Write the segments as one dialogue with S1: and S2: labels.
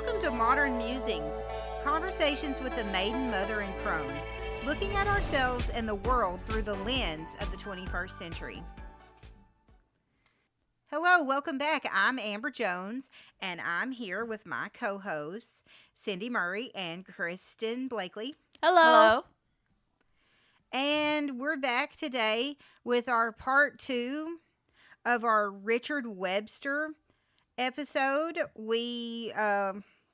S1: Welcome to Modern Musings, conversations with the maiden, mother, and crone, looking at ourselves and the world through the lens of the 21st century. Hello, welcome back. I'm Amber Jones, and I'm here with my co-hosts, Cindy Murray and Kristen Blakely.
S2: Hello.
S1: And we're back today with our part 2 of our Richard Webster episode. We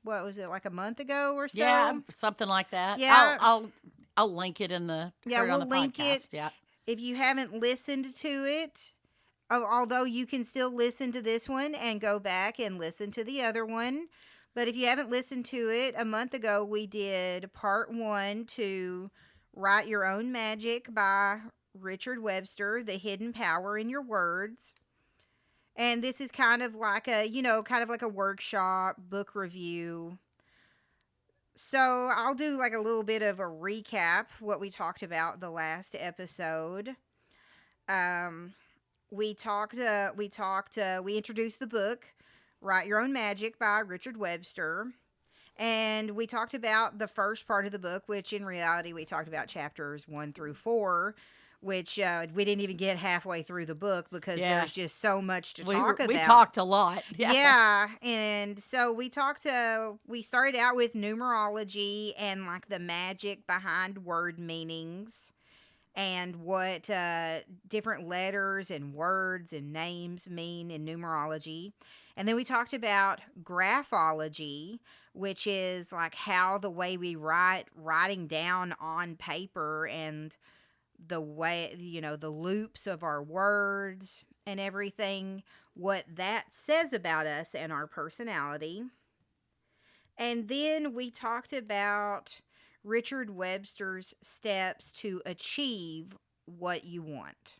S1: what was it, like a month ago or so?
S2: Yeah, something like that.
S1: Yeah.
S2: I'll link it in the
S1: we'll
S2: on the
S1: link
S2: podcast.
S1: it.
S2: Yeah.
S1: If you haven't listened to it, although you can still listen to this one and go back and listen to the other one, but if you haven't listened to it, a month ago we did part 1 to Write Your Own Magic by Richard Webster, The Hidden Power in Your Words. And this is kind of like a workshop, book review. So I'll do like a little bit of a recap, what we talked about the last episode. We introduced the book, Write Your Own Magic by Richard Webster. And we talked about the first part of the book, which in reality we talked about chapters 1 through 4, which we didn't even get halfway through the book because there's just so much to talk about.
S2: We talked a lot.
S1: Yeah. And so we started out with numerology and like the magic behind word meanings and what different letters and words and names mean in numerology. And then we talked about graphology, which is like how the way we writing down on paper and the way, the loops of our words and everything, what that says about us and our personality. And then we talked about Richard Webster's steps to achieve what you want.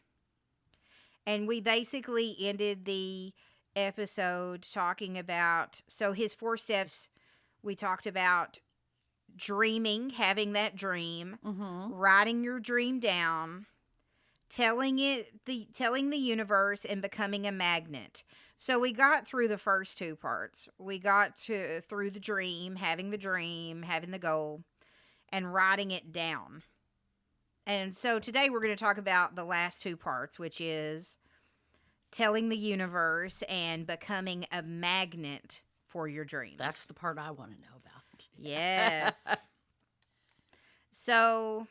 S1: And we basically ended the episode talking about, so his 4 steps, we talked about dreaming, having that dream, writing your dream down, telling the universe, and becoming a magnet. So we got through the first 2 parts. We got through the dream, having the goal, and writing it down. And so today we're going to talk about the last 2 parts, which is telling the universe and becoming a magnet for your dreams.
S2: That's the part I want to know about.
S1: Yes. So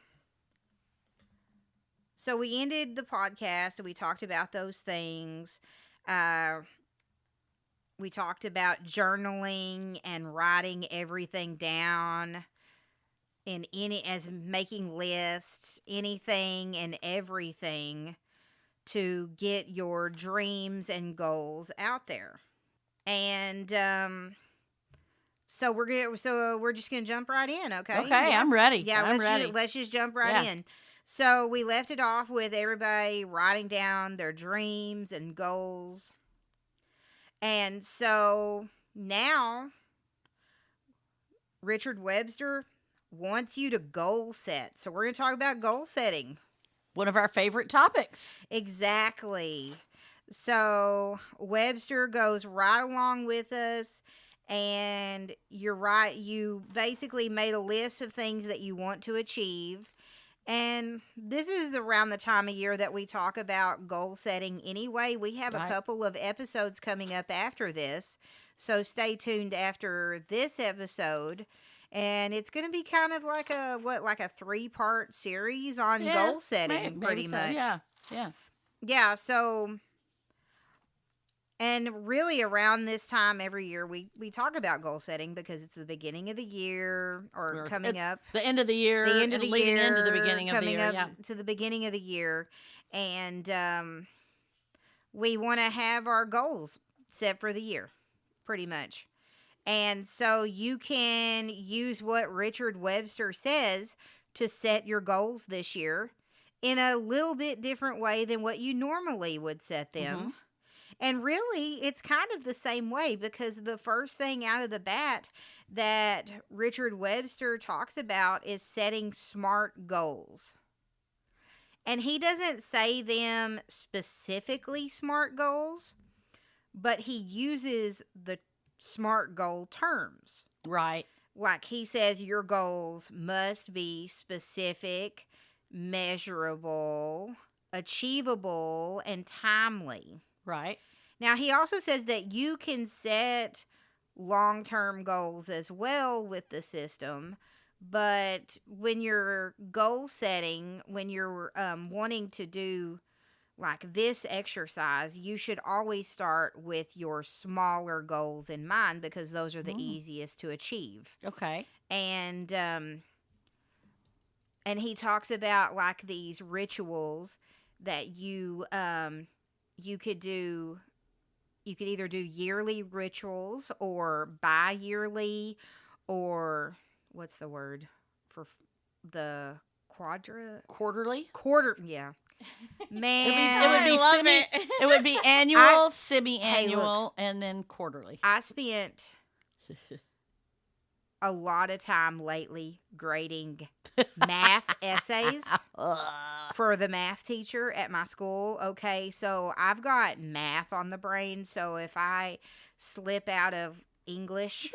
S1: we ended the podcast and we talked about those things. We talked about journaling and writing everything down as making lists, anything and everything to get your dreams and goals out there. And so we're just gonna jump right in, okay?
S2: Okay, yeah. I'm ready.
S1: Yeah,
S2: ready.
S1: Let's just jump right in. So we left it off with everybody writing down their dreams and goals. And so now Richard Webster wants you to goal set. So we're going to talk about goal setting.
S2: One of our favorite topics.
S1: Exactly. So Webster goes right along with us, and you're right. You basically made a list of things that you want to achieve. And this is around the time of year that we talk about goal setting anyway. We have a couple of episodes coming up after this. So stay tuned after this episode. And it's going to be kind of like a 3-part series on goal setting, pretty much. Yeah. So, and really around this time every year, we talk about goal setting because it's the beginning of the year or coming up.
S2: The end of the year.
S1: Into the
S2: beginning of the year.
S1: Coming up to the beginning of the year. And we want to have our goals set for the year, pretty much. And so you can use what Richard Webster says to set your goals this year in a little bit different way than what you normally would set them. Mm-hmm. And really, it's kind of the same way because the first thing out of the bat that Richard Webster talks about is setting SMART goals. And he doesn't say them specifically SMART goals, but he uses the SMART goal terms.
S2: Right.
S1: Like he says, your goals must be specific, measurable, achievable, and timely.
S2: Right.
S1: Now, he also says that you can set long term goals as well with the system. But when you're goal setting, when you're wanting to do like this exercise, you should always start with your smaller goals in mind because those are the easiest to achieve.
S2: Okay.
S1: And he talks about like these rituals that you could do. You could either do yearly rituals or bi-yearly, or what's the word for the
S2: Quarterly.
S1: Yeah.
S2: It
S1: Man,
S2: would be
S3: I love
S2: semi.
S3: it.
S2: It would be annual, semi-annual,
S1: Hey,
S2: and then quarterly.
S1: I spent a lot of time lately grading math essays for the math teacher at my school. Okay, so I've got math on the brain, so if I slip out of English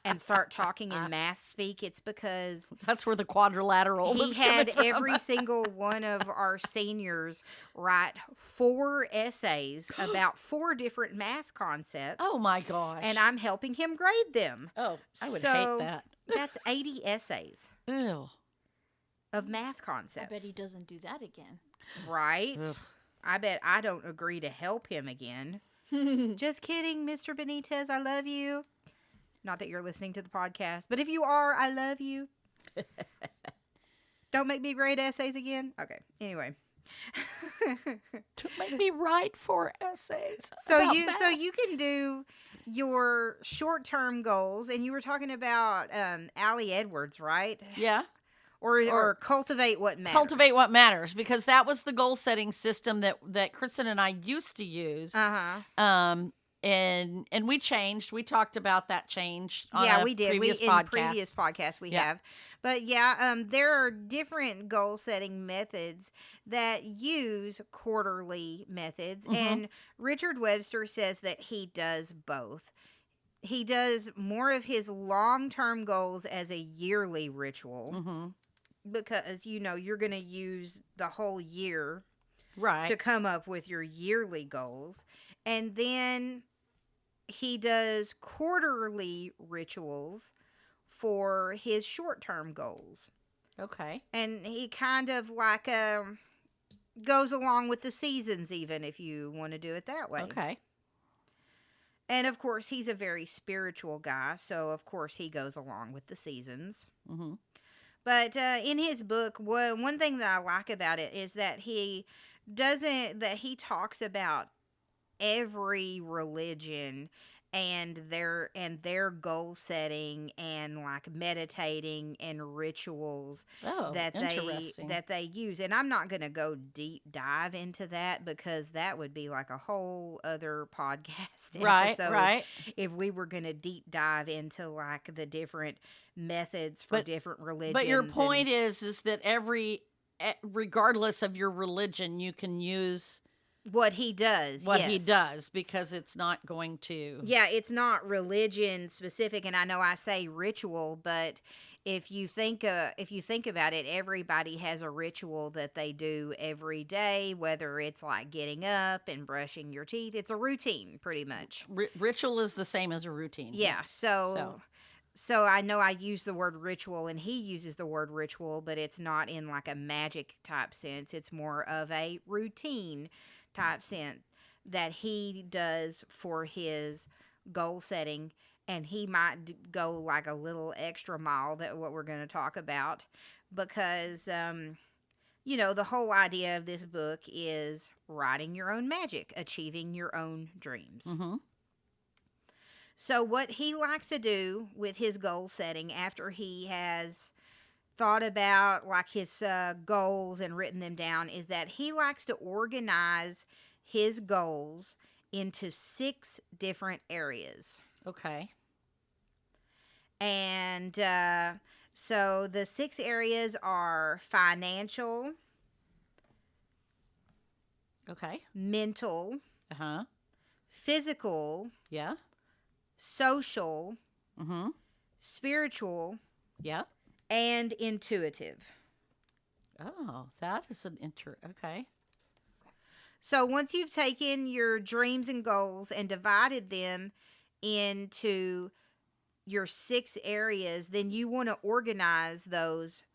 S1: and start talking in math speak, it's because
S2: That's where the quadrilateral
S1: he
S2: was
S1: had
S2: coming from.
S1: every single one of our seniors write 4 essays about 4 different math concepts.
S2: Oh my gosh!
S1: And I'm helping him grade them.
S2: Oh, I would
S1: So,
S2: hate that.
S1: That's 80 essays
S2: Ew.
S1: of math
S3: I
S1: concepts.
S3: bet he doesn't do that again.
S1: Right?
S2: Ugh.
S1: I bet I don't agree to help him again. Just kidding, Mr. Benitez. I love you. Not that you're listening to the podcast, but if you are, I love you. Don't make me grade essays again. Okay. Anyway.
S2: Don't make me write 4 essays.
S1: So
S2: about
S1: you
S2: math.
S1: you can do your short-term goals, and you were talking about Allie Edwards, right?
S2: Yeah.
S1: Or cultivate what matters.
S2: Cultivate what matters, because that was the goal setting system that Kristen and I used to use.
S1: Uh-huh.
S2: And we changed. We talked about that change on
S1: Yeah,
S2: a
S1: we did.
S2: previous
S1: In
S2: podcast.
S1: previous podcasts we
S2: Yeah.
S1: have. But yeah, there are different goal setting methods that use quarterly methods.
S2: Mhm.
S1: And Richard Webster says that he does both. He does more of his long-term goals as a yearly ritual
S2: Mm-hmm.
S1: because, you're going to use the whole year
S2: Right.
S1: to come up with your yearly goals. And then he does quarterly rituals for his short-term goals.
S2: Okay.
S1: And he kind of like goes along with the seasons, even, if you want to do it that way.
S2: Okay.
S1: And of course, he's a very spiritual guy, so of course he goes along with the seasons.
S2: Mm-hmm.
S1: But in his book, one thing that I like about it is that he talks about every religion and their goal setting and like meditating and rituals
S2: Oh,
S1: that
S2: interesting.
S1: they use. And I'm not going to go deep dive into that because that would be like a whole other podcast episode.
S2: Right.
S1: If we were going to deep dive into like the different methods for different religions.
S2: But your point is that regardless of your religion, you can use
S1: what he does.
S2: he does, because it's not going to.
S1: Yeah, it's not religion specific, and I know I say ritual, but if you think about it, everybody has a ritual that they do every day, whether it's like getting up and brushing your teeth. It's a routine, pretty much.
S2: Ritual is the same as a routine.
S1: Yeah, so I know I use the word ritual, and he uses the word ritual, but it's not in like a magic type sense. It's more of a routine type sense that he does for his goal setting, and he might go like a little extra mile, that what we're going to talk about, because the whole idea of this book is writing your own magic, achieving your own dreams.
S2: Mm-hmm.
S1: So what he likes to do with his goal setting after he has thought about like his goals and written them down is that he likes to organize his goals into 6 different areas.
S2: Okay.
S1: And so the 6 areas are financial,
S2: Okay.
S1: mental,
S2: Uh-huh.
S1: physical,
S2: Yeah.
S1: social,
S2: Mm-hmm.
S1: spiritual,
S2: Yeah.
S1: and intuitive.
S2: Oh, that is okay.
S1: So once you've taken your dreams and goals and divided them into your 6 areas, then you want to organize those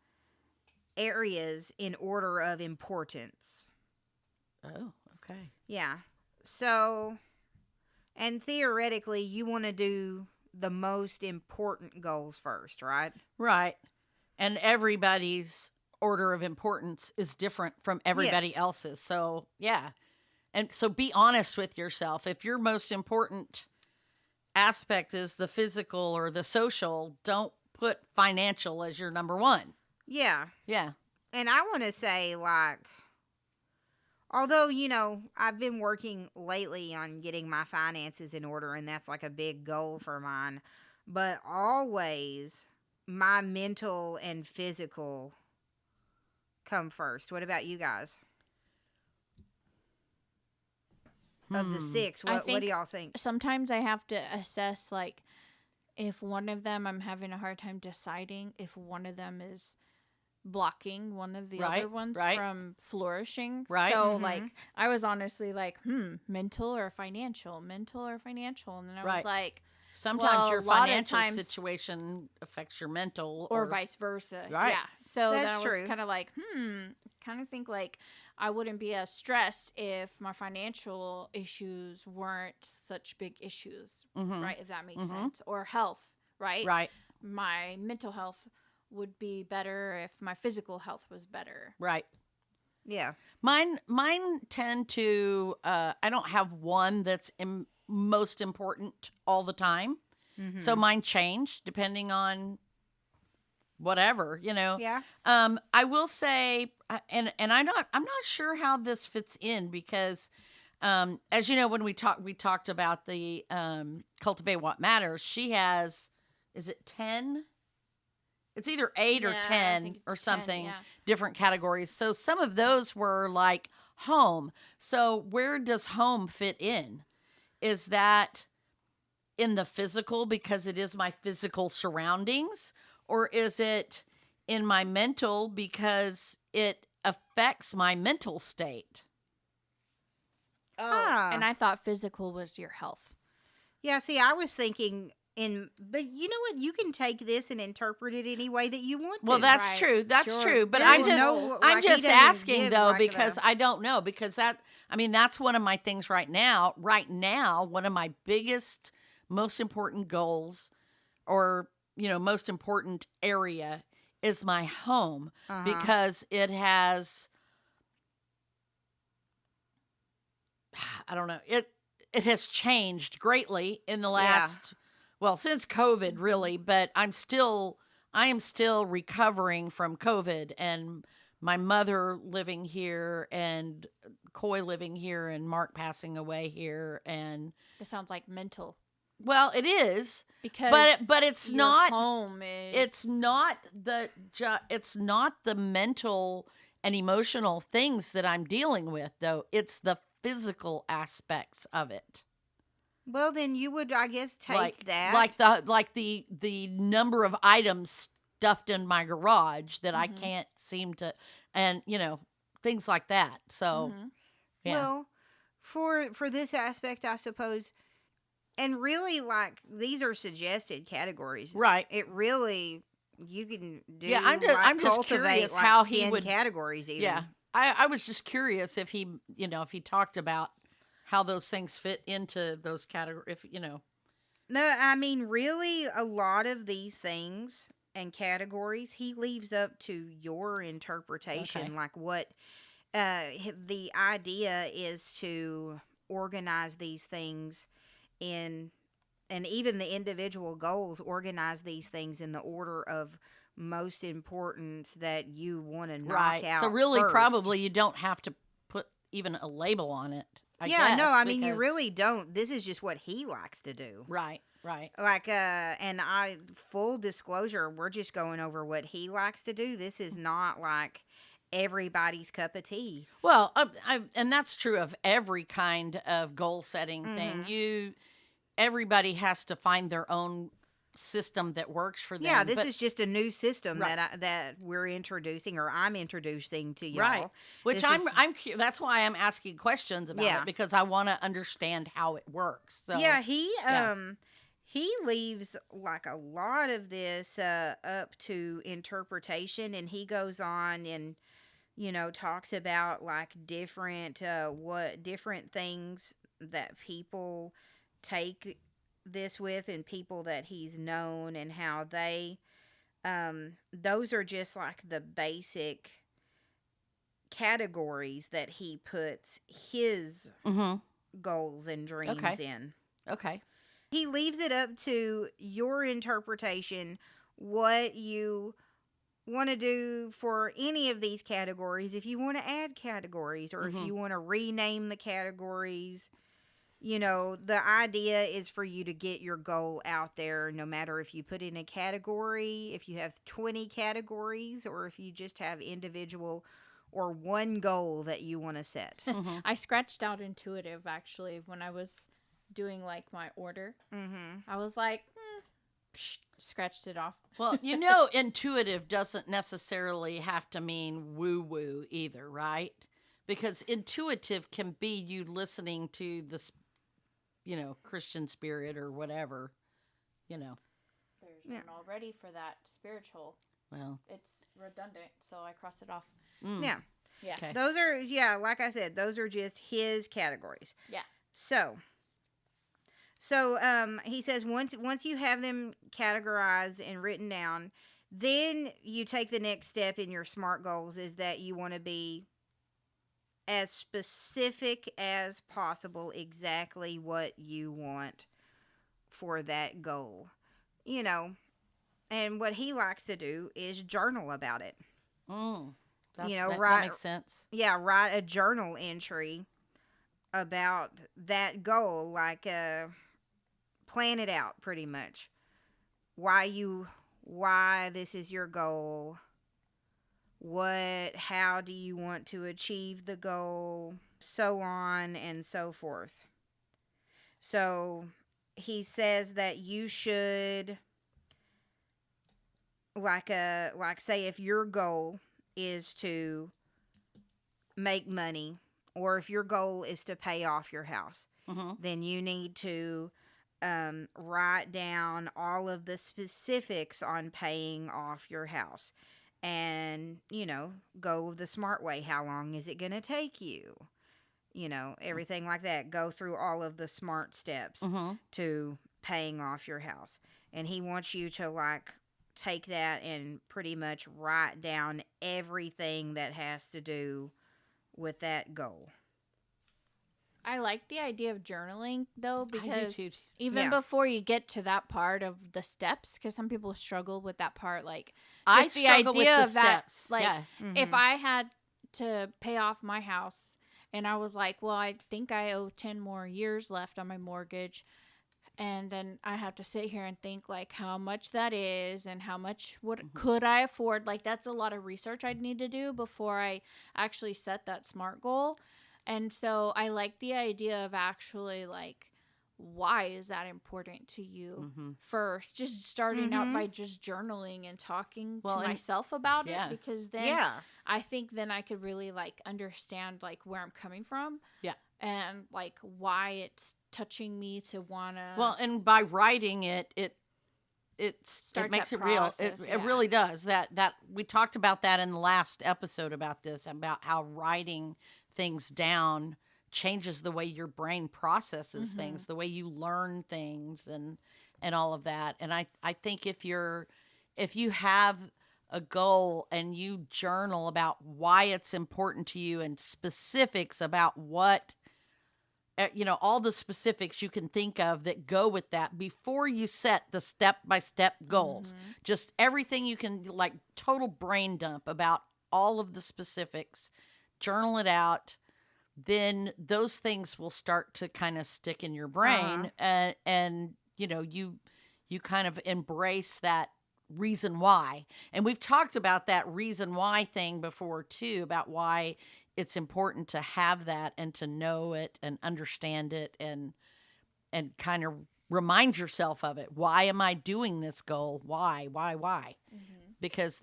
S1: areas in order of importance.
S2: Oh, okay.
S1: Yeah. So, and theoretically, you want to do the most important goals first, right?
S2: Right. And everybody's order of importance is different from everybody
S1: Yes.
S2: else's. So, yeah. And so be honest with yourself. If your most important aspect is the physical or the social, don't put financial as your number one.
S1: Yeah.
S2: Yeah.
S1: And I want to say, like, although, I've been working lately on getting my finances in order, and that's like a big goal for mine, but always my mental and physical come first. What about you guys? Of the 6,
S3: I
S1: what do
S3: think
S1: y'all think?
S3: sometimes I have to assess, like, if one of them I'm having a hard time deciding if one of them is blocking one of the
S2: Right,
S3: other ones
S2: right.
S3: from flourishing.
S2: Right.
S3: So,
S1: Mhm.
S3: like, I was honestly like, mental or financial, mental or financial. And then I was
S2: Right.
S3: like,
S2: Sometimes
S3: well,
S2: your
S3: a lot of
S2: financial
S3: times-
S2: situation affects your mental
S3: or vice versa.
S2: Right.
S3: Yeah. So then
S1: That's
S3: I was
S1: true.
S3: kind of like, kind of think like I wouldn't be as stressed if my financial issues weren't such big issues,
S2: Mhm.
S3: right? If that makes
S2: Mhm.
S3: sense. Or health, right?
S2: Right.
S3: My mental health would be better if my physical health was better.
S2: Right.
S1: Yeah.
S2: Mine tend to I don't have one that's most important all the time.
S1: Mhm.
S2: So mine change depending on whatever,
S1: Yeah.
S2: I will say and I'm not sure how this fits in because as you know when we talked about the Cultivate What Matters, she has, is it 10? It's either 8 or
S3: Yeah, I
S2: 10
S3: think
S2: or
S3: it's 10,
S2: something,
S3: yeah.
S2: different categories. So some of those were like home. So where does home fit in? Is that in the physical because it is my physical surroundings? Or is it in my mental because it affects my mental state?
S1: Huh.
S3: And I thought physical was your health.
S1: Yeah, see, I was thinking but you know what? You can take this and interpret it any way that you want to.
S2: Well, that's
S3: Right.
S2: true. That's
S3: Sure.
S2: true. But
S1: There
S2: I'm
S1: was
S2: just
S1: no-
S2: I'm
S1: like, he
S2: just
S1: doesn't
S2: asking
S1: give,
S2: though
S1: like,
S2: because
S1: the-
S2: I don't know because that's one of my things right now. Right now, one of my biggest most important goals or, most important area is my home
S1: Uh-huh.
S2: because it has I don't know. It has changed greatly in the last since COVID really, but I am still recovering from COVID and my mother living here and Coy living here and Mark passing away here and
S3: That sounds like mental.
S2: well, it is
S3: Because
S2: but it's
S3: your
S2: not
S3: home is
S2: it's not the mental and emotional things that I'm dealing with though. It's the physical aspects of it.
S1: Well, then you would, I guess, take that.
S2: Like the number of items stuffed in my garage that I
S3: Mhm.
S2: can't seem to, and things like that. So
S3: Mhm.
S2: yeah.
S1: Well, for this aspect, I suppose, and really, like, these are suggested categories.
S2: Right.
S1: It really, you can do.
S2: Yeah, I'm just
S1: cultivate,
S2: curious
S1: like,
S2: how he
S1: 10
S2: would.
S1: categories even.
S2: Yeah, I was just curious if he if he talked about how those things fit into those categories.
S1: No, I mean, really, a lot of these things and categories he leaves up to your interpretation.
S2: Okay.
S1: Like, what the idea is to organize these things in, and even the individual goals, organize these things in the order of most important that you want to knock
S2: Right.
S1: out.
S2: So really,
S1: first.
S2: probably you don't have to put even a label on it. I
S1: Yeah,
S2: guess,
S1: no, I mean, you
S2: because-
S1: really don't. This is just what he likes to do.
S2: Right. Right.
S1: Like, and full disclosure, we're just going over what he likes to do. This is not like everybody's cup of tea.
S2: Well, and that's true of every kind of goal setting thing.
S1: Mhm.
S2: Everybody has to find their own system that works for them.
S1: Yeah, this is just a new system
S2: Right.
S1: that we're introducing, or I'm introducing to y'all.
S2: Right. Which
S1: This is-
S2: that's why I'm asking questions about it, because I want to understand how it works. So
S1: yeah,
S2: yeah.
S1: he leaves like a lot of this up to interpretation, and he goes on and talks about like different things that people take this with, and people that he's known, and how they those are just like the basic categories that he puts his
S2: Mhm.
S1: goals and dreams
S2: Okay.
S1: in.
S2: Okay.
S1: He leaves it up to your interpretation what you want to do for any of these categories. If you want to add categories, or if
S2: Mhm.
S1: you want to rename the categories, the idea is for you to get your goal out there, no matter if you put in a category, if you have 20 categories, or if you just have individual or one goal that you want to set.
S2: Mhm.
S3: I scratched out intuitive actually when I was doing like my order.
S1: Mm-hmm.
S3: I was like, scratched it off.
S2: Well, intuitive doesn't necessarily have to mean woo-woo either, right? Because intuitive can be you listening to this, Christian spirit or whatever,
S3: There's
S1: Yeah.
S3: one already for that spiritual.
S2: Well,
S3: It's redundant, so I crossed it off.
S1: Yeah.
S3: Yeah.
S2: okay.
S1: Those are, like I said, those are just his categories.
S3: Yeah.
S1: So he says once you have them categorized and written down, then you take the next step in your SMART goals, is that you want to be as specific as possible exactly what you want for that goal. And what he likes to do is journal about it.
S2: That makes sense.
S1: Yeah, write a journal entry about that goal, like plan it out pretty much. Why this is your goal. How do you want to achieve the goal? So on and so forth. So he says that you should like say if your goal is to make money, or if your goal is to pay off your house,
S2: Mm-hmm.
S1: then you need to write down all of the specifics on paying off your house, and go the smart way. How long is it going to take you? Everything like that. Go through all of the smart steps
S2: Mm-hmm.
S1: to paying off your house. And he wants you to like take that and pretty much write down everything that has to do with that goal.
S3: I like the idea of journaling though, because
S2: too.
S3: even
S1: Yeah.
S3: before you get to that part of the steps, because some people struggle with that part, like
S2: I
S3: just the
S2: struggle with
S3: idea
S2: the
S3: of that,
S2: steps.
S3: like,
S2: yeah.
S3: if I had to pay off my house and I was like, well, I think I owe 10 more years left on my mortgage, and then I have to sit here and think like how much that is and how much could I afford. Like that's a lot of research I'd need to do before I actually set that SMART goal. And so I like the idea of actually like, why is that important to you first? Just starting out by just journaling and talking to myself about it, because then I think then I could really like understand like where I'm coming from.
S2: Yeah.
S3: And like why it's touching me to wanna.
S2: Well, and by writing it makes it real. It really does. That we talked about that in the last episode about this, about how writing things down changes the way your brain processes things, the way you learn things, and all of that. And I think if you have a goal and you journal about why it's important to you and specifics about what all the specifics you can think of that go with that before you set the step-by-step goals. Just everything you can, like total brain dump about all of the specifics, journal it out, then those things will start to kind of stick in your brain. And you kind of embrace that reason why. And we've talked about that reason why thing before too, about why it's important to have that and to know it and understand it and kind of remind yourself of it. Why am I doing this goal? Why? Because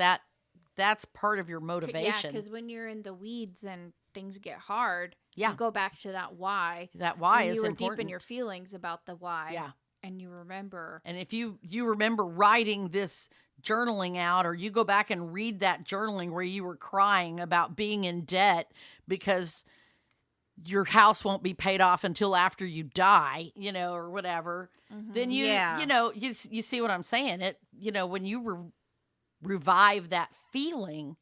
S2: that's part of your
S3: Yeah,
S2: motivation.
S3: because when you're in the weeds and things get hard,
S2: Yeah.
S3: you go back to that why.
S2: That why
S3: and
S2: is
S3: you were
S2: important.
S3: deep in your feelings about the why.
S2: Yeah.
S3: And you remember.
S2: And if you remember writing this journaling out, or you go back and read that journaling where you were crying about being in debt because your house won't be paid off until after you die, or whatever, then you see what I'm saying? It, when you revive that feeling,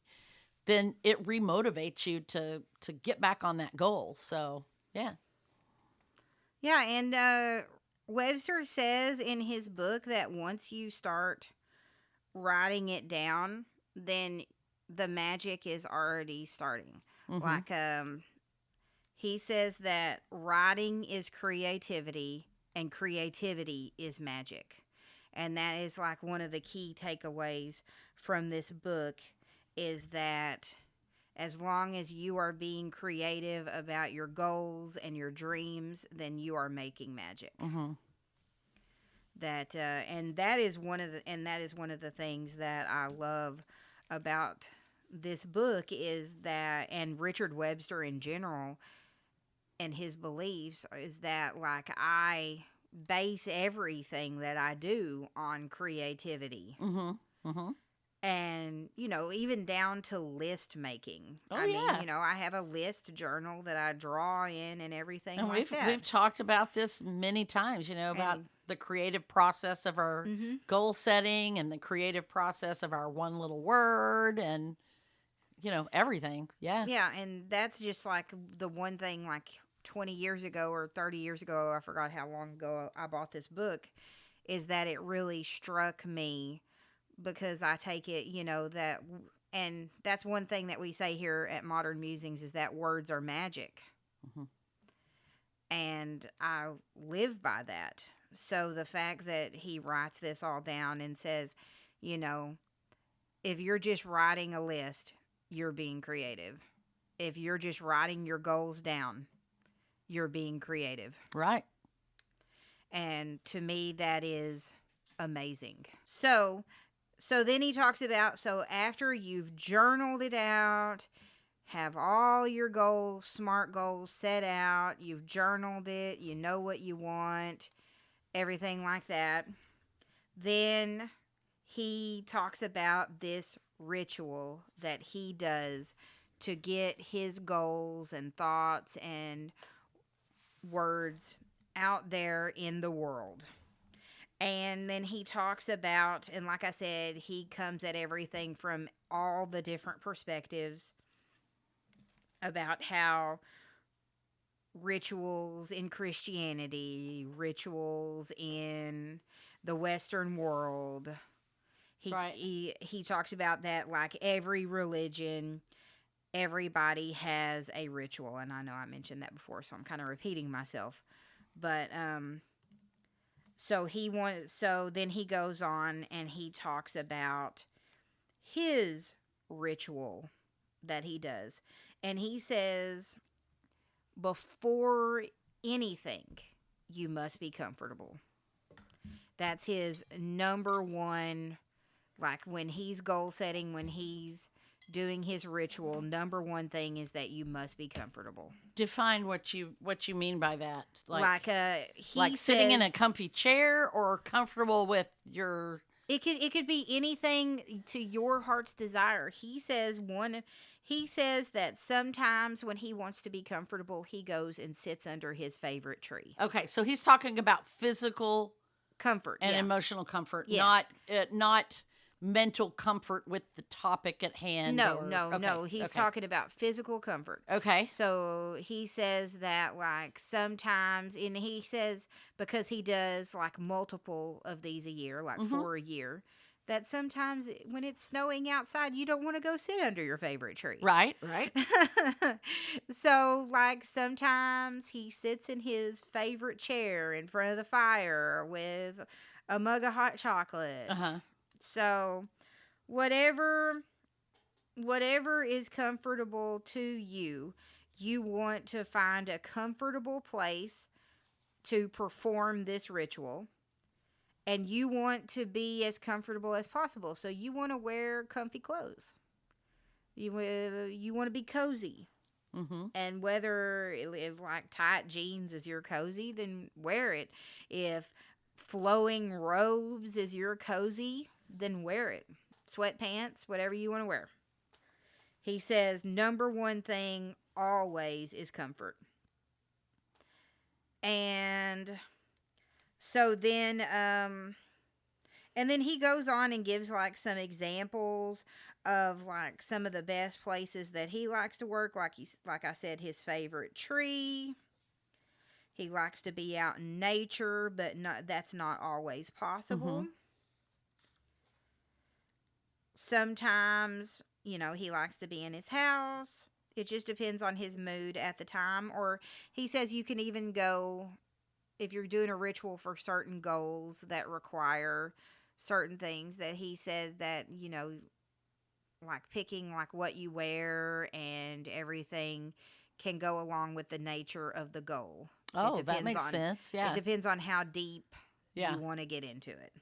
S2: then it remotivates you to get back on that goal. So, yeah.
S1: Yeah, and Webster says in his book that once you start writing it down, then the magic is already starting.
S2: Mm-hmm.
S1: Like he says that writing is creativity and creativity is magic. And that is like one of the key takeaways from this book, is that as long as you are being creative about your goals and your dreams, then you are making magic.
S2: Mm-hmm.
S1: That is one of the things that I love about this book, is that, and Richard Webster in general and his beliefs, is that like I base everything that I do on creativity.
S2: Mm-hmm. Mm-hmm.
S1: And, even down to list making.
S2: Oh,
S1: I
S2: yeah.
S1: mean, I have a list journal that I draw in and everything
S2: And
S1: like that.
S2: we've talked about this many times, about the creative process of our goal setting and the creative process of our one little word and, everything. Yeah.
S1: Yeah, and that's just like the one thing, like 20 years ago or 30 years ago, I forgot how long ago I bought this book, is that it really struck me, because I take it, that, and that's one thing that we say here at Modern Musings, is that words are magic.
S2: Mm-hmm.
S1: And I live by that. So the fact that he writes this all down and says, if you're just writing a list, you're being creative. If you're just writing your goals down, you're being creative.
S2: Right.
S1: And to me, that is amazing. So then he talks about, so after you've journaled it out, have all your goals, SMART goals set out, you've journaled it, you know what you want, everything like that, then he talks about this ritual that he does to get his goals and thoughts and words out there in the world. And then he talks about, and like I said, he comes at everything from all the different perspectives about how rituals in Christianity, rituals in the Western world. He talks about that, like every religion, everybody has a ritual. And I know I mentioned that before, so I'm kind of repeating myself. But so then he goes on and he talks about his ritual that he does. And he says, before anything, you must be comfortable. That's his number one, like when he's goal setting, when he's doing his ritual, number one thing is that you must be comfortable.
S2: Define what you mean by that.
S1: Like
S2: sitting in a comfy chair, or comfortable with your...
S1: It could be anything to your heart's desire. He says that sometimes when he wants to be comfortable, he goes and sits under his favorite tree.
S2: Okay, so he's talking about physical
S1: comfort
S2: and emotional comfort,
S1: yes.
S2: not mental comfort with the topic at hand.
S1: No. He's talking about physical comfort.
S2: Okay.
S1: So he says that like sometimes, and he says because he does like multiple of these a year, like 4 a year, that sometimes when it's snowing outside, you don't want to go sit under your favorite tree.
S2: Right.
S1: So like sometimes he sits in his favorite chair in front of the fire with a mug of hot chocolate.
S2: Uh-huh.
S1: So whatever is comfortable to you, you want to find a comfortable place to perform this ritual, and you want to be as comfortable as possible. So you want to wear comfy clothes. You want to be cozy.
S2: Mm-hmm.
S1: And whether if like tight jeans is your cozy, then wear it. If flowing robes is your cozy, then wear it. Sweatpants, whatever you want to wear. He says number one thing always is comfort. And so then and then he goes on and gives like some examples of like some of the best places that he likes to work. Like I said, his favorite tree. He likes to be out in nature, but that's not always possible.
S2: Mm-hmm.
S1: Sometimes, he likes to be in his house. It just depends on his mood at the time. Or he says you can even go, if you're doing a ritual for certain goals that require certain things, that he says that, like picking like what you wear and everything can go along with the nature of the goal.
S2: Oh, that makes sense. Yeah.
S1: It depends on how deep
S2: Yeah.
S1: you want to get into it.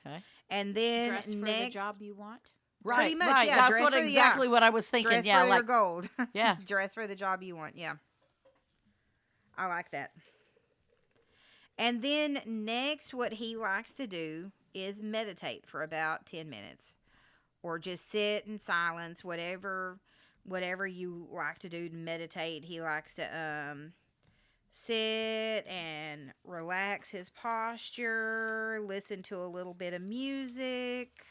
S2: Okay.
S1: And then
S3: Dress for the job you want.
S2: Right.
S1: Pretty much,
S2: right.
S1: yeah.
S2: That's
S1: Dress
S2: what
S1: for
S2: exactly what I was thinking.
S1: Dress
S2: Yeah.
S1: for your
S2: Like
S1: gold.
S2: Yeah.
S1: Dress for the job you want. Yeah. I like that. And then next, what he likes to do is meditate for about 10 minutes. Or just sit in silence, whatever you like to do to meditate. He likes to sit and relax his posture, listen to a little bit of music.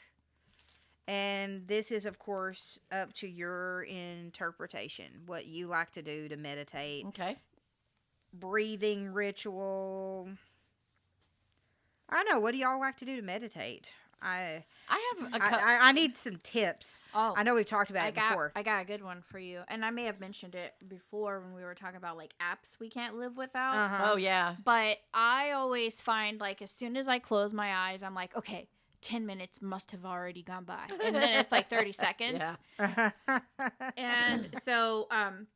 S1: And this is, of course, up to your interpretation, what you like to do to meditate.
S2: Okay.
S1: Breathing ritual. I don't know. What do y'all like to do to meditate? I need some tips.
S3: Oh,
S1: I know we've talked about it before.
S3: I got a good one for you, and I may have mentioned it before when we were talking about like apps we can't live without.
S1: Uh-huh.
S2: Oh yeah.
S3: But I always find like as soon as I close my eyes, I'm like, okay, 10 minutes must have already gone by, and then it's like 30 seconds.
S2: Yeah.
S3: And so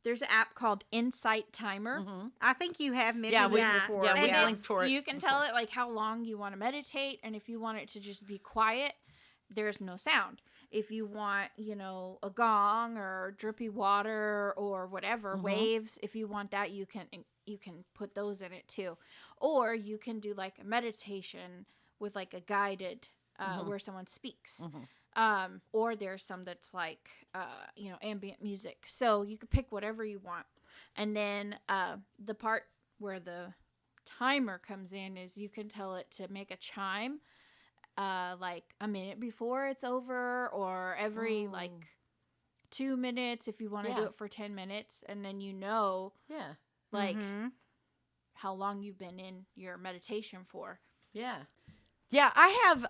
S3: there's an app called Insight Timer.
S2: Mm-hmm.
S1: I think you have mentioned this before.
S2: Yeah,
S3: And
S2: we've linked for it.
S3: you can tell it like how long you want to meditate, and if you want it to just be quiet, there's no sound. If you want, a gong or drippy water or whatever, waves, if you want that, you can put those in it too. Or you can do like a meditation with like a guided where someone speaks. Or there's some that's like ambient music. So you can pick whatever you want. And then the part where the timer comes in is you can tell it to make a chime like a minute before it's over, or every like 2 minutes if you want to do it for 10 minutes, and then like how long you've been in your meditation for.
S2: Yeah, I have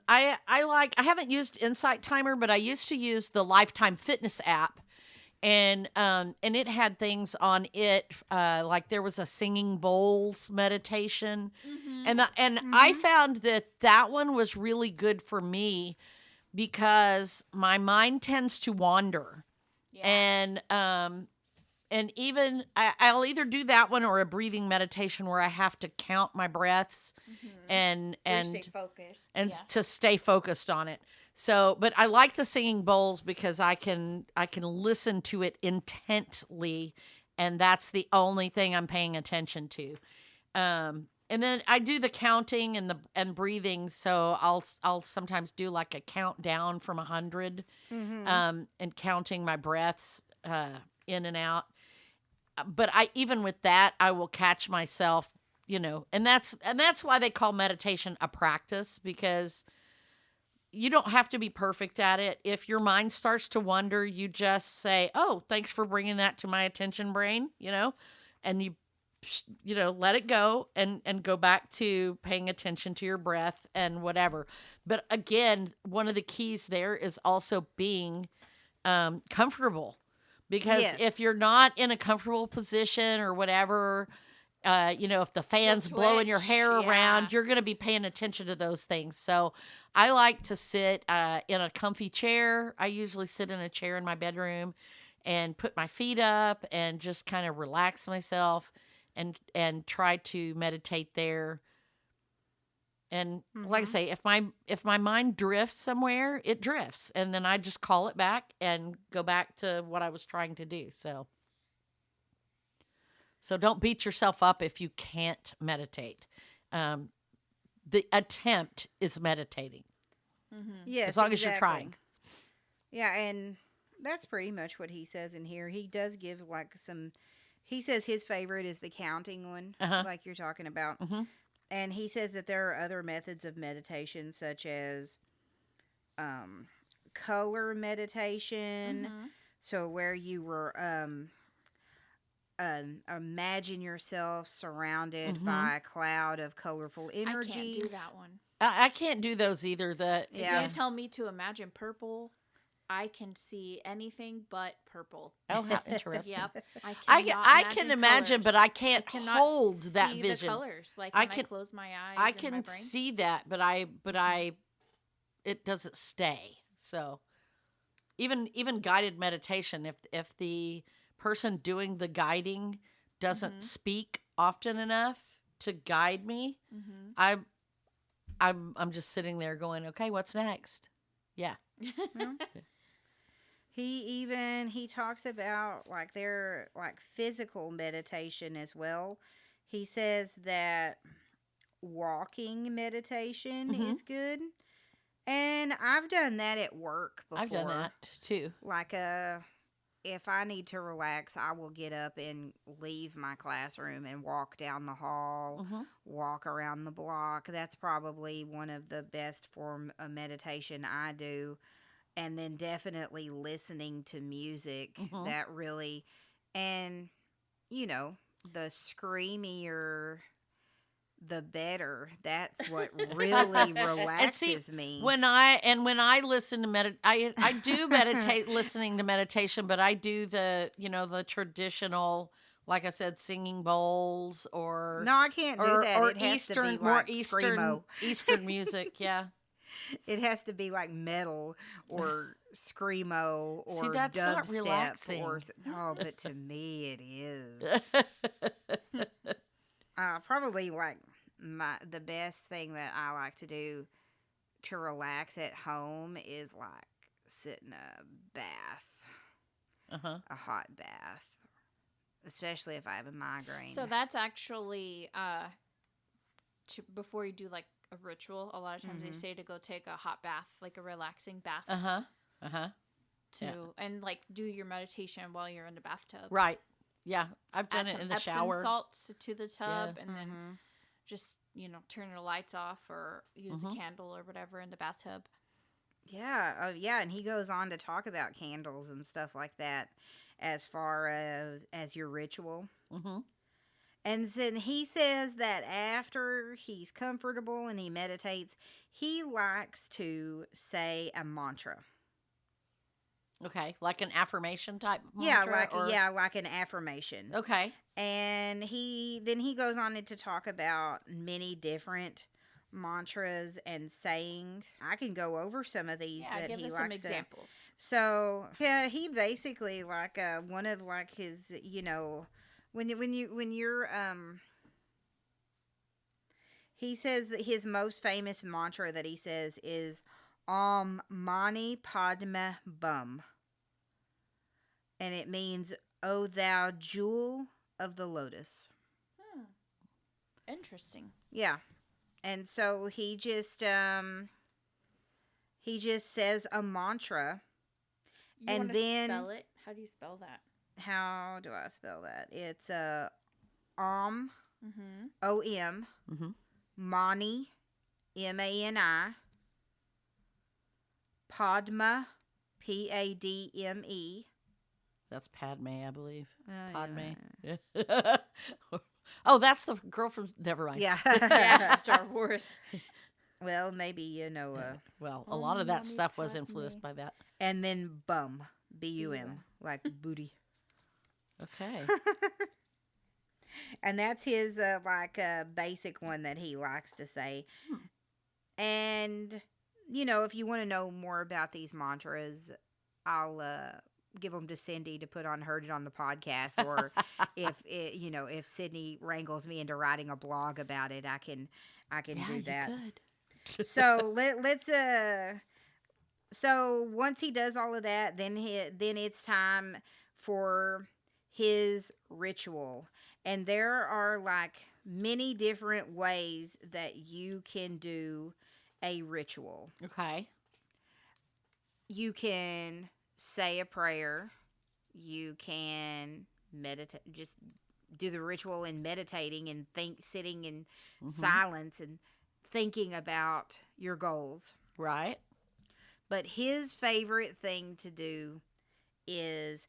S2: I haven't used Insight Timer, but I used to use the Lifetime Fitness app. And it had things on it, like there was a singing bowls meditation, and I found that one was really good for me because my mind tends to wander, and even I'll either do that one or a breathing meditation where I have to count my breaths and
S3: stay focused.
S2: to stay focused on it. So, but I like the singing bowls because I can listen to it intently, and that's the only thing I'm paying attention to. And then I do the counting and breathing. So I'll sometimes do like a countdown from 100, and counting my breaths in and out. But even with that, I will catch myself, and that's why they call meditation a practice, because you don't have to be perfect at it. If your mind starts to wander, you just say, "Oh, thanks for bringing that to my attention, brain," and you let it go and go back to paying attention to your breath and whatever. But again, one of the keys there is also being comfortable, because if you're not in a comfortable position or whatever, if the fan's blowing your hair around, you're going to be paying attention to those things. So I like to sit in a comfy chair. I usually sit in a chair in my bedroom and put my feet up and just kind of relax myself and try to meditate there. And like I
S1: Mhm.
S2: say, if my mind drifts somewhere, it drifts, and then I just call it back and go back to what I was trying to do. So don't beat yourself up if you can't meditate. Um, the attempt is meditating,
S3: Mm-hmm.
S2: as
S1: Yes,
S2: long as you're
S1: exactly.
S2: trying.
S1: Yeah, and that's pretty much what he says in here. He does give like some. He says his favorite is the counting one,
S2: Uh-huh.
S1: like you're talking about.
S2: Mm-hmm.
S1: And he says that there are other methods of meditation, such as um, color meditation.
S3: Mm-hmm.
S1: So, where you were imagine yourself surrounded
S2: Mm-hmm.
S1: by a cloud of colorful
S3: I can't
S1: energy.
S3: do that one.
S2: I can't do those either.
S1: Yeah.
S3: If you tell me to imagine purple, I can see anything but purple.
S2: Oh, how interesting.
S3: Yep.
S2: I can imagine, but I
S3: I
S2: can't
S3: cannot
S2: hold that
S3: see
S2: vision.
S3: the colors. Like
S2: I
S3: when I
S2: can-
S3: close my eyes,
S2: I
S3: in my
S2: can
S3: brain.
S2: see that, but it doesn't stay. So even guided meditation, if the person doing the guiding doesn't
S3: Mhm.
S2: speak often enough to guide me,
S3: Mm-hmm.
S2: I'm just sitting there going, okay, what's next? Yeah.
S1: Well, he talks about like their like physical meditation as well. He says that walking meditation
S2: Mhm.
S1: is good. And I've done that at work before.
S2: I've done that too.
S1: Like if I need to relax, I will get up and leave my classroom and walk down the hall,
S2: Mhm.
S1: walk around the block. That's probably one of the best form of meditation I do. And then definitely listening to music
S2: Mhm.
S1: that really, and you know, the screamier the better. That's what really
S2: And see,
S1: relaxes me.
S2: when I listen to I do meditate listening to meditation, but I do the traditional, like I said, singing bowls or
S1: No, I can't do that.
S2: or
S1: It has to
S2: Eastern,
S1: be
S2: more
S1: like screamo.
S2: Eastern music. Yeah.
S1: It has to be like metal or screamo
S2: See,
S1: or
S2: that's not
S1: dubstep
S2: relaxing.
S1: oh, but to me it is. Probably like the best thing that I like to do to relax at home is like sit in a bath,
S2: Uh-huh.
S1: a hot bath, especially if I have a migraine.
S3: So that's actually before you do like a ritual. A lot of times they
S1: Mhm.
S3: say to go take a hot bath, like a relaxing bath,
S2: Uh-huh. Uh-huh.
S3: to
S2: yeah.
S3: and like do your meditation while you're in the bathtub.
S2: Right. Yeah. I've done
S3: Add
S2: it
S3: some
S2: in the
S3: Epsom
S2: shower.
S3: salts to the tub,
S2: Yeah.
S3: and then
S1: Mhm.
S3: just turn the lights off or use
S2: Mhm.
S3: a candle or whatever in the bathtub.
S1: Yeah, yeah, and he goes on to talk about candles and stuff like that as far as your ritual.
S2: Mm-hmm.
S1: And then he says that after he's comfortable and he meditates, he likes to say a mantra.
S2: Okay. Like an affirmation type
S1: Yeah,
S2: mantra
S1: like an affirmation.
S2: Okay.
S1: And he goes on to talk about many different mantras and sayings. I can go over some of these
S3: Yeah,
S1: that
S3: give
S1: he
S3: us
S1: likes
S3: some
S1: to.
S3: examples.
S1: So yeah, he basically like one of like his when you're he says that his most famous mantra that he says is Mani Padme Bum, and it means "O thou jewel of the lotus."
S3: Interesting.
S1: Yeah, and so he just says a mantra.
S3: You
S1: And
S3: want to
S1: then-
S3: spell it? How do you spell that?
S1: How do I spell that? It's
S3: Mm-hmm.
S1: O-M,
S2: Mm-hmm.
S1: Mani, M-A-N-I, Padma, P-A-D-M-E.
S2: That's Padme, I believe.
S1: Yeah.
S2: Padme. Oh, that's the girl from. Never mind.
S1: Yeah.
S3: Yeah, Star Wars.
S1: Well, maybe
S2: Well, a lot of that
S3: Mani
S2: stuff was
S3: Padme.
S2: influenced by that.
S1: and then bum, B-U-M,
S3: B-U-M.
S1: like booty.
S2: Okay.
S1: And that's his basic one that he likes to say. And if you want to know more about these mantras, I'll give them to Cindy to put on Heard It on the podcast, or if Sydney wrangles me into writing a blog about it, I can do that.
S2: You could.
S1: So let's so once he does all of that, then it's time for his ritual. And there are like many different ways that you can do a ritual.
S2: Okay.
S1: You can say a prayer. You can meditate, just do the ritual and meditating and sitting in silence and thinking about your goals.
S2: Right.
S1: But his favorite thing to do is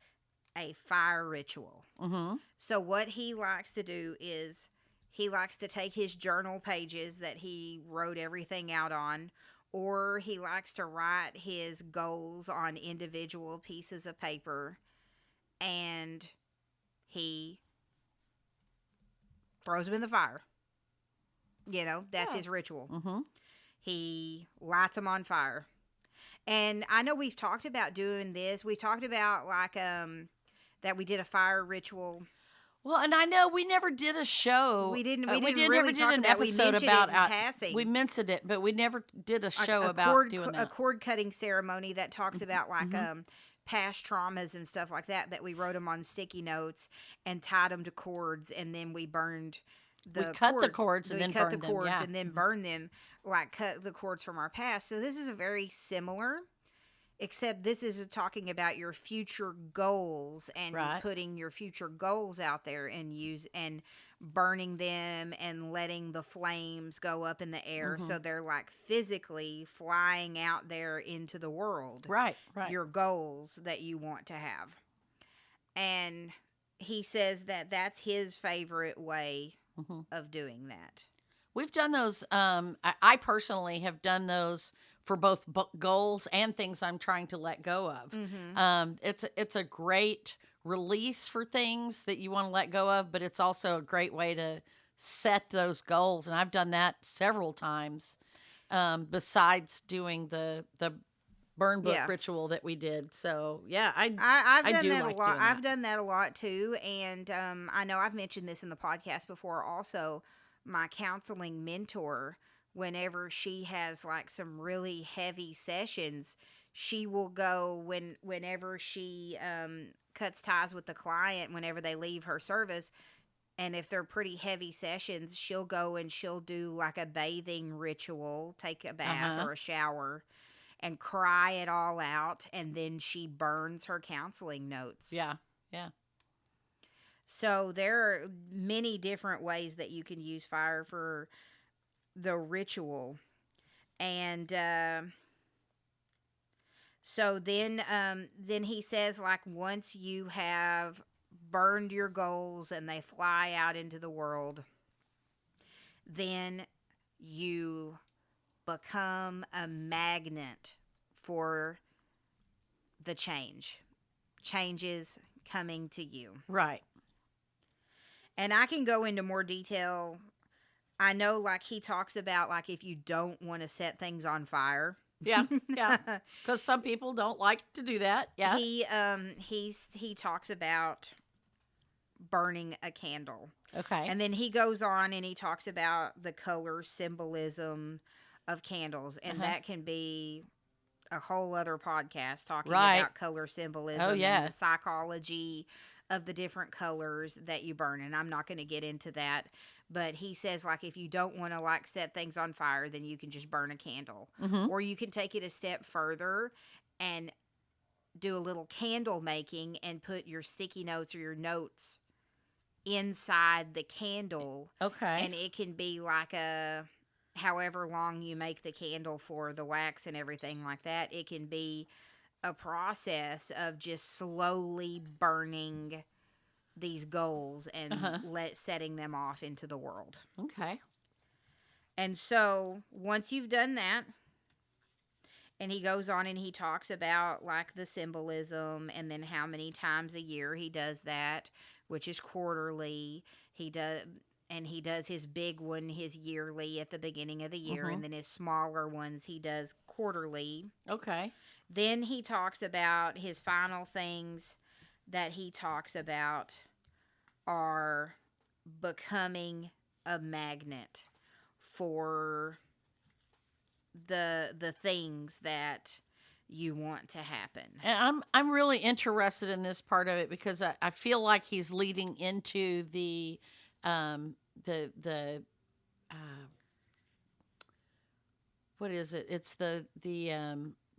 S1: a fire ritual.
S2: Mm-hmm.
S1: So what he likes to do is he likes to take his journal pages that he wrote everything out on, or he likes to write his goals on individual pieces of paper, and he throws them in the fire. That's his ritual.
S2: Mm-hmm.
S1: He lights them on fire. And I know we've talked about doing this. We talked about that we did a fire ritual.
S2: Well, and I know we never did a show.
S1: We didn't
S2: we
S1: really
S2: never
S1: talk
S2: did an
S1: about.
S2: episode
S1: We mentioned
S2: about
S1: it in passing.
S2: We mentioned it, but we never did a show
S1: a
S2: about
S1: cord,
S2: doing
S1: a
S2: that.
S1: cord cutting ceremony that talks about past traumas and stuff like that. That we wrote them on sticky notes and tied them to cords, and then we burned the cords.
S2: Cut the cords and then
S1: cut
S2: burned
S1: the
S2: them,
S1: cords
S2: yeah.
S1: and then burn them, like cut the cords from our past. So this is a very similar, except this is talking about your future goals and
S2: Right.
S1: putting your future goals out there and burning them and letting the flames go up in the air, so they're like physically flying out there into the world.
S2: Right.
S1: Your goals that you want to have. And he says that that's his favorite way of doing that.
S2: We've done those. I personally have done those for both goals and things I'm trying to let go of. It's a great release for things that you want to let go of, but it's also a great way to set those goals. And I've done that several times, besides doing the burn book ritual that we did. So yeah, I've
S1: done that a lot.
S2: I've
S1: done that a lot too. And I know I've mentioned this in the podcast before also. My counseling mentor, whenever she has like some really heavy sessions, she will go whenever she cuts ties with the client, whenever they leave her service, and if they're pretty heavy sessions, she'll go and she'll do like a bathing ritual, take a bath or a shower, and cry it all out, and then she burns her counseling notes.
S2: Yeah.
S1: So there are many different ways that you can use fire for the ritual. And so then he says, like, once you have burned your goals and they fly out into the world, then you become a magnet for the changes coming to you.
S2: Right.
S1: And I can go into more detail. I know, like, he talks about, like, if you don't want to set things on fire.
S2: Yeah. Because some people don't like to do that. Yeah.
S1: He talks about burning a candle.
S2: Okay.
S1: And then he goes on and he talks about the color symbolism of candles. And that can be a whole other podcast talking about color symbolism and the psychology of the different colors that you burn. And I'm not going to get into that. But he says, like, if you don't want to, like, set things on fire, then you can just burn a candle. Or you can take it a step further and do a little candle making and put your sticky notes or your notes inside the candle.
S2: Okay.
S1: And it can be like however long you make the candle for, the wax and everything like that. It can be a process of just slowly burning these goals and setting them off into the world.
S2: Okay.
S1: And so once you've done that, and he goes on and he talks about, like, the symbolism and then how many times a year he does that, which is quarterly. He does and he does his big one, his yearly at the beginning of the year,
S2: Mhm.
S1: and then his smaller ones he does quarterly.
S2: Okay.
S1: Then he talks about his final things that he talks about are becoming a magnet for the things that you want to happen.
S2: And I'm really interested in this part of it because I feel like he's leading into the what is it? It's the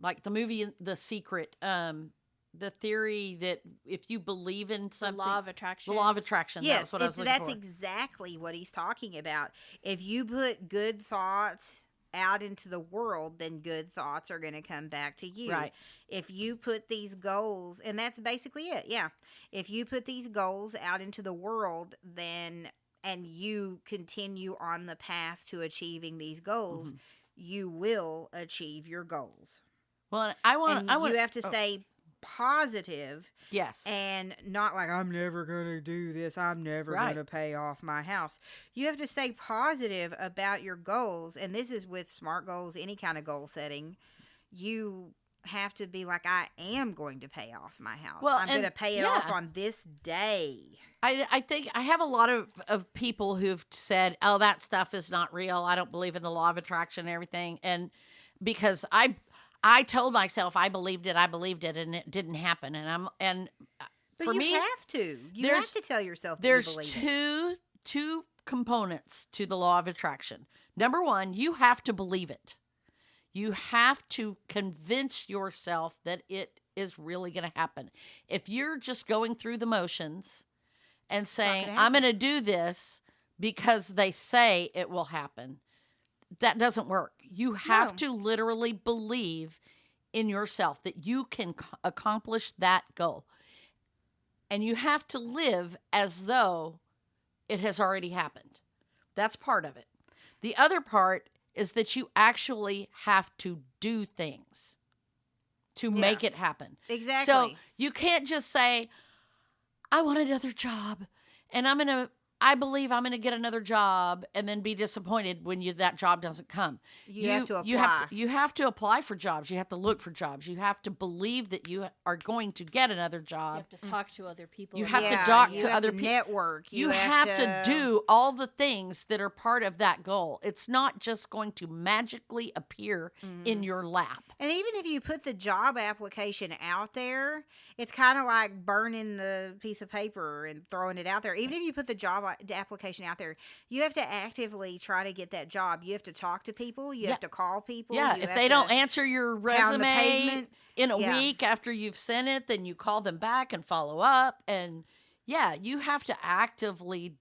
S2: like the movie The Secret, the theory that if you believe in
S3: The
S2: something,
S3: law of attraction.
S2: the law of attraction.
S1: Yes,
S2: That's what I was looking
S1: that's
S2: for.
S1: exactly what he's talking about. If you put good thoughts out into the world, then good thoughts are going to come back to you.
S2: Right.
S1: If you put these goals, and that's basically it. Yeah. If you put these goals out into the world, then and you continue on the path to achieving these goals,
S2: Mhm.
S1: you will achieve your goals.
S2: Well, and I want.
S1: And
S2: I want.
S1: you have to
S2: Oh,
S1: stay positive
S2: yes.
S1: and not like I'm never going to do this, I'm never
S2: Right.
S1: going to pay off my house. You have to stay positive about your goals, and this is with SMART goals, any kind of goal setting. You have to be like, I am going to pay off my house.
S2: Well,
S1: I'm going to
S2: and
S1: pay it off
S2: yeah.
S1: on this day.
S2: I think I have a lot of people who've said, "Oh, that stuff is not real. I don't believe in the law of attraction and everything." And because I told myself I believed it, and it didn't happen. And
S1: But
S2: for
S1: you
S2: me,
S1: have to. You
S2: there's-
S1: have to tell yourself that
S2: there's
S1: you believe it.
S2: two components to the law of attraction. Number one, you have to believe it. You have to convince yourself that it is really going to happen. If you're just going through the motions and saying,
S1: gonna
S2: I'm
S1: happen.
S2: going to do this because they say it will happen, that doesn't work. You have
S1: No.
S2: to literally believe in yourself that you can accomplish that goal. And you have to live as though it has already happened. That's part of it. The other part is that you actually have to do things to
S1: Yeah.
S2: make it happen.
S1: Exactly.
S2: So you can't just say, I want another job and I believe I'm going to get another job and then be disappointed when that job doesn't come.
S1: you have to apply.
S2: You have to apply for jobs. You have to look for jobs. You have to believe that you are going to get another
S3: You
S2: job.
S3: have to talk to other people.
S2: You
S3: and
S2: have to
S3: get-
S2: talk
S1: you
S2: to
S1: have
S2: other
S1: to
S2: people.
S1: network.
S2: You have to do all the things that are part of that goal. It's not just going to magically appear in your lap.
S1: And even if you put the job application out there, it's kind of like burning the piece of paper and throwing it out there. Even if you put the job application out there, you have to actively try to get that job. You have to talk to people. You have to call people.
S2: Yeah,
S1: you
S2: if
S1: have
S2: they
S1: to
S2: don't answer your
S1: pound the
S2: resume
S1: pavement.
S2: in a
S1: Yeah.
S2: week after you've sent it, then you call them back and follow up. And yeah, you have to actively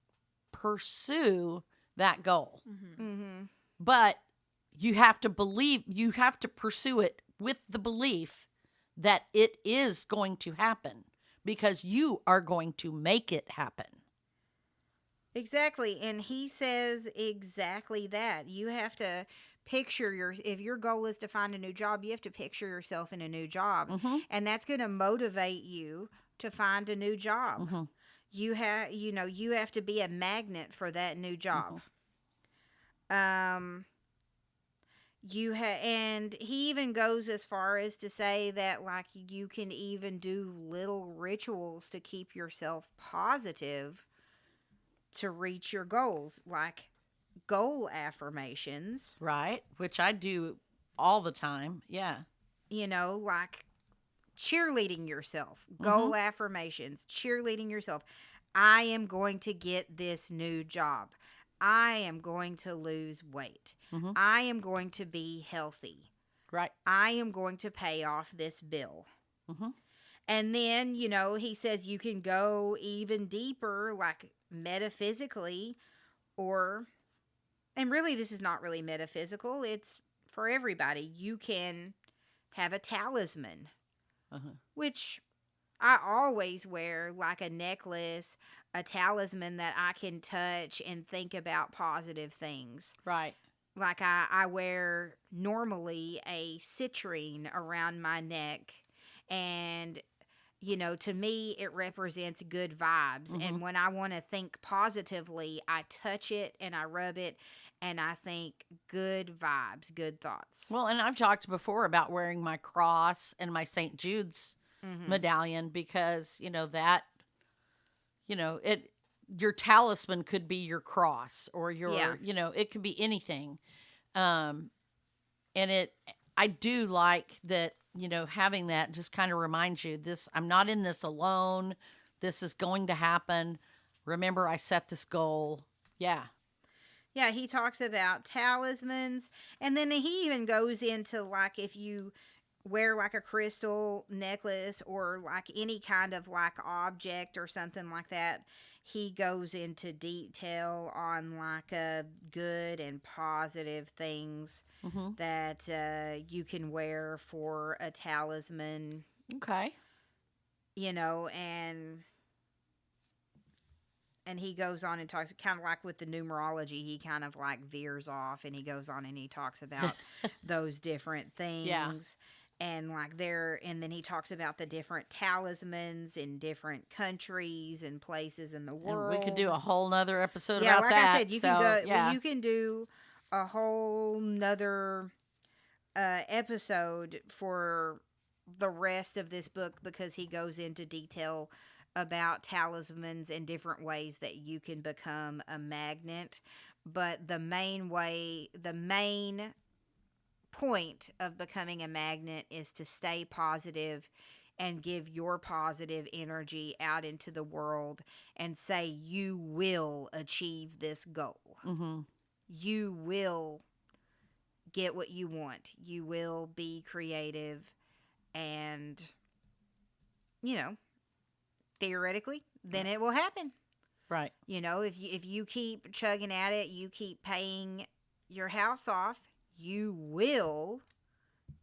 S2: pursue that goal.
S3: Mhm.
S1: Mm-hmm.
S2: But you have to pursue it with the belief that it is going to happen because you are going to make it happen.
S1: Exactly. And he says exactly that. You have to picture if your goal is to find a new job, you have to picture yourself in a new job.
S2: Mm-hmm.
S1: And that's going to motivate you to find a new job.
S2: Mm-hmm.
S1: You have to be a magnet for that new job. And he even goes as far as to say that like you can even do little rituals to keep yourself positive to reach your goals, like goal affirmations,
S2: Right, which I do all the time. Yeah.
S1: like cheerleading yourself, goal affirmations, cheerleading yourself. I am going to get this new job. I am going to lose weight.
S2: Mm-hmm.
S1: I am going to be healthy.
S2: Right.
S1: I am going to pay off this bill.
S2: Mm-hmm.
S1: And then, he says you can go even deeper, like metaphysically, and really, this is not really metaphysical. It's for everybody. You can have a talisman, which I always wear, like a necklace, a talisman that I can touch and think about positive things.
S2: Right.
S1: Like I wear normally a citrine around my neck, and to me, it represents good vibes.
S2: Mm-hmm.
S1: And when I want to think positively, I touch it and I rub it and I think good vibes, good thoughts.
S2: Well, and I've talked before about wearing my cross and my St. Jude's medallion because, it your talisman could be your cross or your, it could be anything. And I do like that, having that just kind of reminds you I'm not in this alone. This is going to happen. Remember, I set this goal. Yeah.
S1: Yeah, he talks about talismans, and then he even goes into like if you wear like a crystal necklace or like any kind of like object or something like that, he goes into detail on like good and positive things that you can wear for a talisman.
S2: Okay.
S1: And he goes on and talks kind of like with the numerology, he kind of like veers off and he goes on and he talks about those different things.
S2: Yeah.
S1: And and then he talks about the different talismans in different countries and places in the world.
S2: And we could do a whole nother episode about
S1: like
S2: that.
S1: I said, you can go. Well, you can do a whole nother episode for the rest of this book because he goes into detail about talismans and different ways that you can become a magnet. But the main point of becoming a magnet is to stay positive and give your positive energy out into the world and say you will achieve this goal.
S2: Mm-hmm.
S1: You will get what you want. You will be creative and, theoretically, then it will happen.
S2: Right.
S1: If you keep chugging at it, you keep paying your house off, you will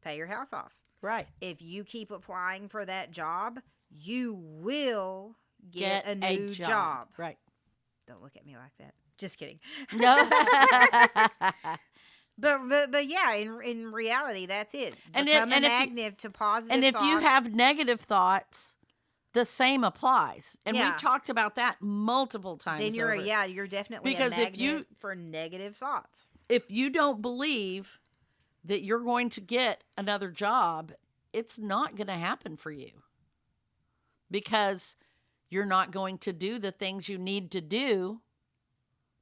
S1: pay your house off.
S2: Right.
S1: If you keep applying for that job, you will get a new job.
S2: Right.
S1: Don't look at me like that. Just kidding.
S2: No.
S1: But yeah, in reality, that's it. Become a magnet to positive
S2: And if
S1: thoughts.
S2: you have negative thoughts, the same applies. And
S1: Yeah.
S2: we've talked about that multiple times.
S1: then you're
S2: over.
S1: you're definitely
S2: Because
S1: a magnet for negative thoughts.
S2: If you don't believe that you're going to get another job, it's not going to happen for you. Because you're not going to do the things you need to do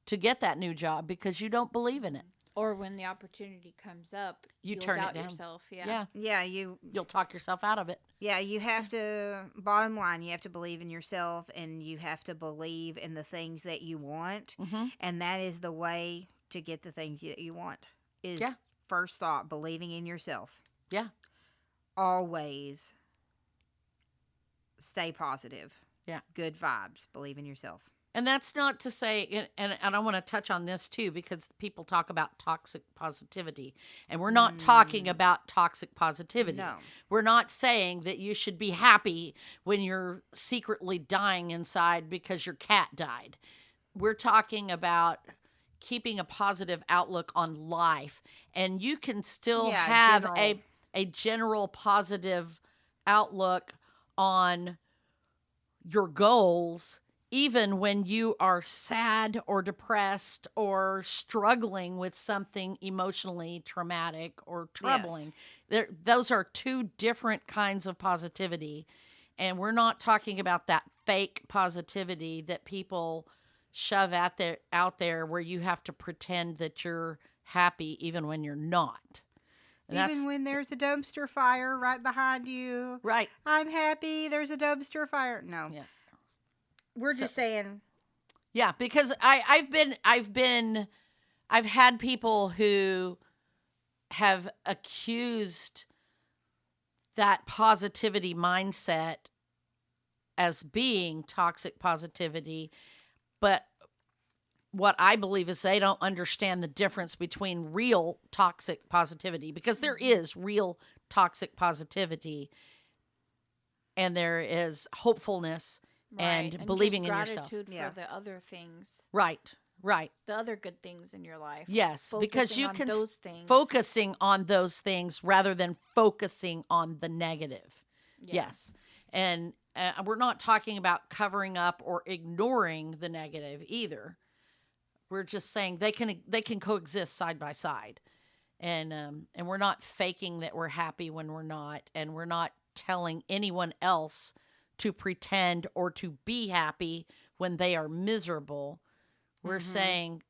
S2: to get that new job because you don't believe in it.
S3: Or when the opportunity comes up, you'll
S2: turn it
S3: doubt
S2: down.
S3: yourself.
S1: Yeah,
S2: You'll talk yourself out of it.
S1: Yeah, you have to, bottom line, you have to believe in yourself and you have to believe in the things that you want.
S2: Mm-hmm.
S1: And that is the way to get the things that you want is first thought, believing in yourself. Yeah. Always stay positive.
S2: Yeah.
S1: Good vibes. Believe in yourself.
S2: And that's not to say, and I want to touch on this too, because people talk about toxic positivity. And we're not talking about toxic positivity.
S1: No.
S2: We're not saying that you should be happy when you're secretly dying inside because your cat died. We're talking about keeping a positive outlook on life. And you can still have a general positive outlook on your goals, even when you are sad or depressed or struggling with something emotionally traumatic or troubling. Yes. Those are two different kinds of positivity. And we're not talking about that fake positivity that people shove out there where you have to pretend that you're happy even when you're not. And
S1: even when there's a dumpster fire right behind you.
S2: Right.
S1: I'm happy there's a dumpster fire. No. Yeah. We're just saying.
S2: Yeah, because I've had people who have accused that positivity mindset as being toxic positivity, but what I believe is they don't understand the difference between real toxic positivity, because there is real toxic positivity and there is hopefulness.
S3: Right.
S2: And believing in yourself.
S3: Gratitude for the other things.
S2: Right.
S3: The other good things in your life.
S2: Yes, because you can
S3: those things.
S2: Focusing on those things rather than focusing on the negative. Yeah. Yes. And we're not talking about covering up or ignoring the negative either. We're just saying they can coexist side by side, and we're not faking that we're happy when we're not, and we're not telling anyone else to pretend or to be happy when they are miserable. We're saying,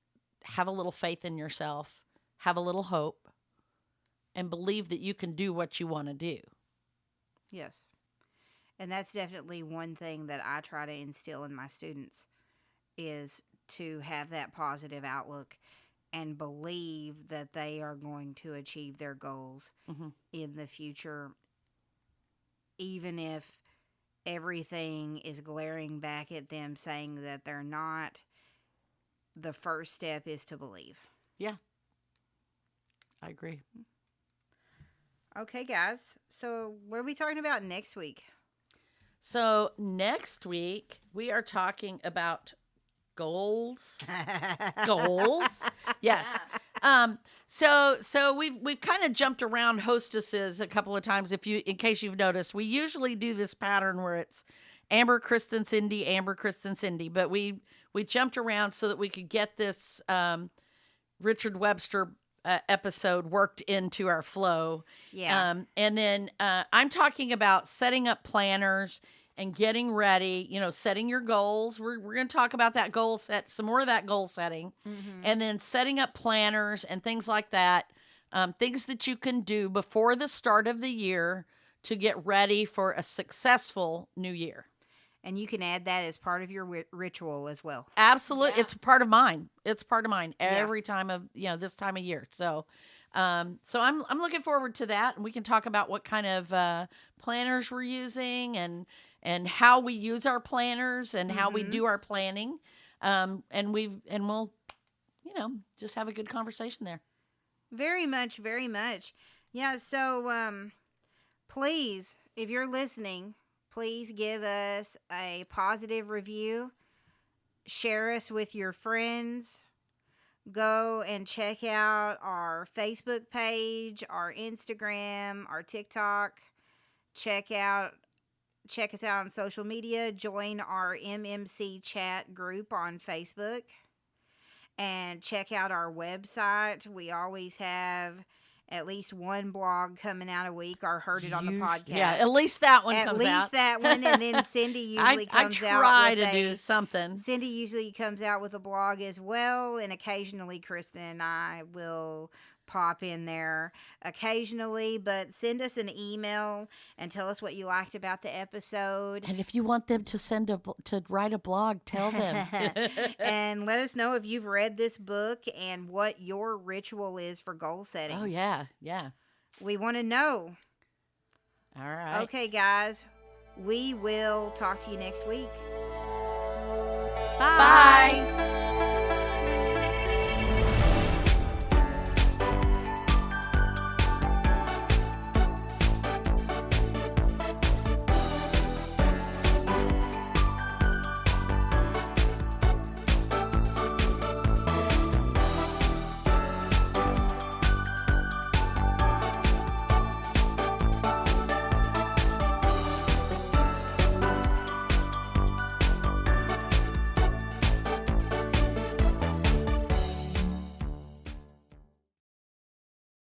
S2: have a little faith in yourself, have a little hope, and believe that you can do what you want to do.
S1: Yes. And that's definitely one thing that I try to instill in my students is to have that positive outlook and believe that they are going to achieve their goals in the future, even if everything is glaring back at them saying that they're not. The first step is to believe.
S2: Yeah, I agree.
S1: Okay, guys. So what are we talking about next week?
S2: So next week we are talking about goals. Goals. Yes. So we've kind of jumped around hostesses a couple of times. In case you've noticed, we usually do this pattern where it's Amber, Kristen, Cindy, Amber, Kristen, Cindy, but we jumped around so that we could get this Richard Webster episode worked into our flow.
S1: Yeah.
S2: And then I'm talking about setting up planners and getting ready, setting your goals. We're going to talk about that goal set, some more of that goal setting, and then setting up planners and things like that, things that you can do before the start of the year to get ready for a successful new year.
S1: And you can add that as part of your ritual as well.
S2: Absolutely.
S3: Yeah.
S2: It's part of mine. It's part of mine every time of, this time of year. So I'm looking forward to that. And we can talk about what kind of planners we're using and how we use our planners and how we do our planning. And we'll, just have a good conversation there.
S1: Very much, very much. Yeah. So, please, if you're listening, please give us a positive review. Share us with your friends. Go and check out our Facebook page, our Instagram, our TikTok. Check us out on social media. Join our MMC chat group on Facebook. And check out our website. We always have at least one blog coming out a week, or heard it on the podcast.
S2: Yeah, at least that one comes out.
S1: At least that one, and then Cindy usually comes out.
S2: I try to do something.
S1: Cindy usually comes out with a blog as well, and occasionally Kristen and I will pop in there occasionally, but send us an email and tell us what you liked about the episode.
S2: And if you want them to write a blog, tell them.
S1: And let us know if you've read this book and what your ritual is for goal setting.
S2: Oh, yeah. Yeah.
S1: We want to know.
S2: All right.
S1: Okay, guys. We will talk to you next week.
S2: Bye.